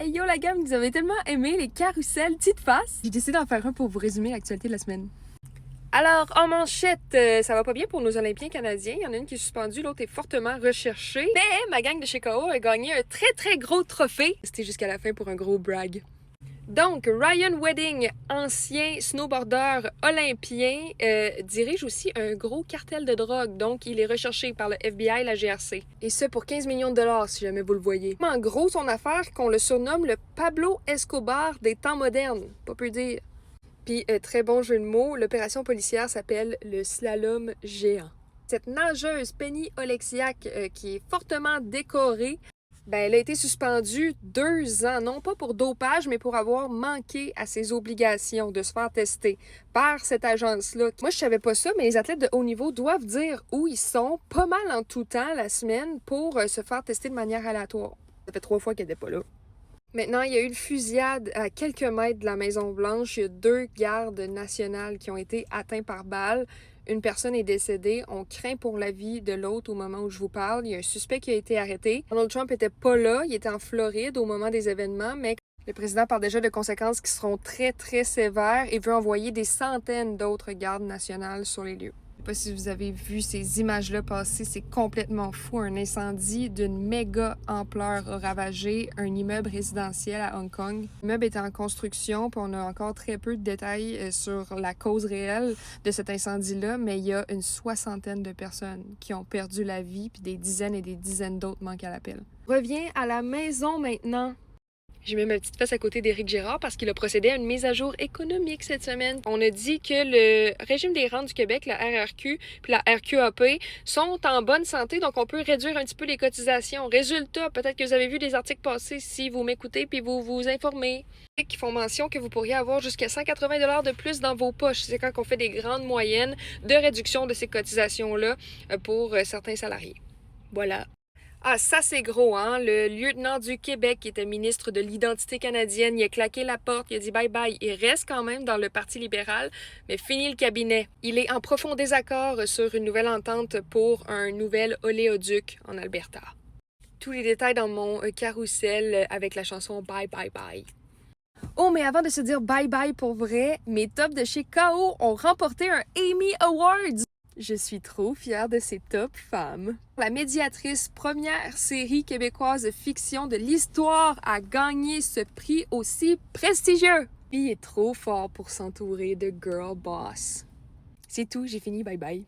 Hey yo la gamme, vous avez tellement aimé les carousels petites faces. J'ai décidé d'en faire un pour vous résumer l'actualité de la semaine. Alors, en manchette, ça va pas bien pour nos Olympiens canadiens. Il y en a une qui est suspendue, l'autre est fortement recherchée. Mais ma gang de chez KO a gagné un très gros trophée. C'était jusqu'à la fin pour un gros brag. Donc, Ryan Wedding, ancien snowboarder olympien, dirige aussi un gros cartel de drogue. Donc, il est recherché par le FBI et la GRC. Et ce, pour 15 millions de dollars, si jamais vous le voyez. En gros, son affaire, qu'on le surnomme le Pablo Escobar des temps modernes. Pas peu dire. Puis, très bon jeu de mots, l'opération policière s'appelle le slalom géant. Cette nageuse Penny Oleksiak, qui est fortement décorée, elle a été suspendue 2 ans, non pas pour dopage, mais pour avoir manqué à ses obligations de se faire tester par cette agence-là. Moi, je savais pas ça, mais les athlètes de haut niveau doivent dire où ils sont pas mal en tout temps la semaine pour se faire tester de manière aléatoire. Ça fait 3 fois qu'elle n'était pas là. Maintenant, il y a eu une fusillade à quelques mètres de la Maison-Blanche. Il y a 2 gardes nationales qui ont été atteints par balle. Une personne est décédée. On craint pour la vie de l'autre au moment où je vous parle. Il y a un suspect qui a été arrêté. Donald Trump n'était pas là. Il était en Floride au moment des événements, mais le président parle déjà de conséquences qui seront très sévères et veut envoyer des centaines d'autres gardes nationales sur les lieux. Je sais pas si vous avez vu ces images-là passer, c'est complètement fou. Un incendie d'une méga ampleur a ravagé un immeuble résidentiel à Hong Kong. L'immeuble est en construction, puis on a encore très peu de détails sur la cause réelle de cet incendie-là, mais il y a une 60aine de personnes qui ont perdu la vie, puis des dizaines et des dizaines d'autres manquent à l'appel. Reviens à la maison maintenant. J'ai mis ma petite face à côté d'Éric Girard parce qu'il a procédé à une mise à jour économique cette semaine. On a dit que le régime des rentes du Québec, la RRQ puis la RQAP, sont en bonne santé, donc on peut réduire un petit peu les cotisations. Résultat, peut-être que vous avez vu des articles passer si vous m'écoutez puis vous vous informez, qui font mention que vous pourriez avoir jusqu'à 180 $ de plus dans vos poches. C'est quand on fait des grandes moyennes de réduction de ces cotisations-là pour certains salariés. Voilà. Ah, ça c'est gros, hein? Le lieutenant du Québec, qui était ministre de l'Identité canadienne, il a claqué la porte, il a dit bye-bye. Il reste quand même dans le Parti libéral, mais fini le cabinet. Il est en profond désaccord sur une nouvelle entente pour un nouvel oléoduc en Alberta. Tous les détails dans mon carrousel avec la chanson Bye Bye Bye. Oh, mais avant de se dire bye-bye pour vrai, mes tops de chez KO ont remporté un Emmy Awards! Je suis trop fière de ces top femmes. La médiatrice première série québécoise de fiction de l'histoire a gagné ce prix aussi prestigieux. Il est trop fort pour s'entourer de girl boss. C'est tout, j'ai fini, bye bye.